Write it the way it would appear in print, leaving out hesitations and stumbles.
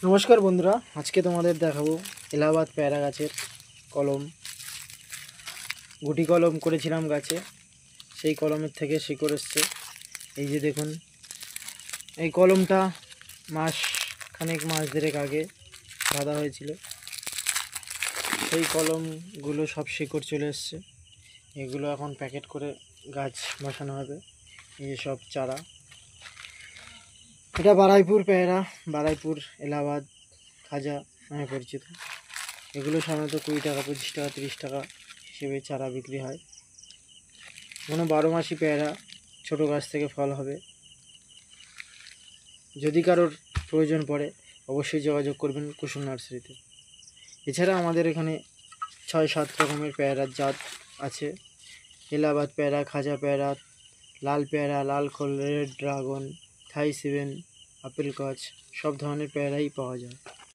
নমস্কার বন্ধুরা, আজকে তোমাদের দেখাবো এলাহাবাদ পেয়ারা গাছের কলম। গুটি কলম করেছিলাম গাছে, সেই কলমের থেকে শিকড় এসছে। এই যে দেখুন, এই কলমটা মাস দেড়েক আগে বাঁধা হয়েছিল। সেই কলমগুলো সব শিকড় চলে এসছে। এগুলো এখন প্যাকেট করে গাছ বসানো হবে। এই যে সব চারা, এটা বারাইপুর পেয়ারা, বারাইপুর এলাহাবাদ খাজা নামে পরিচিত। এগুলো সাধারণত 20 টাকা, 25 টাকা, 30 টাকা হিসেবে চারা বিক্রি হয়। কোনো 12 মাসি পেয়ারা, ছোটো গাছ থেকে ফল হবে। যদি কারোর প্রয়োজন পড়ে অবশ্যই যোগাযোগ করবেন কুসুম নার্সারিতে। এছাড়া আমাদের এখানে 6-7 রকমের পেয়ারার জাত আছে। এলাহাবাদ পেয়ারা, খাজা পেয়ারা, লাল পেয়ারা, লাল খোল, রেড ড্রাগন, থাই 7, আপেল কচ, সব ধরনের পেয়ারাই পাওয়া যায়।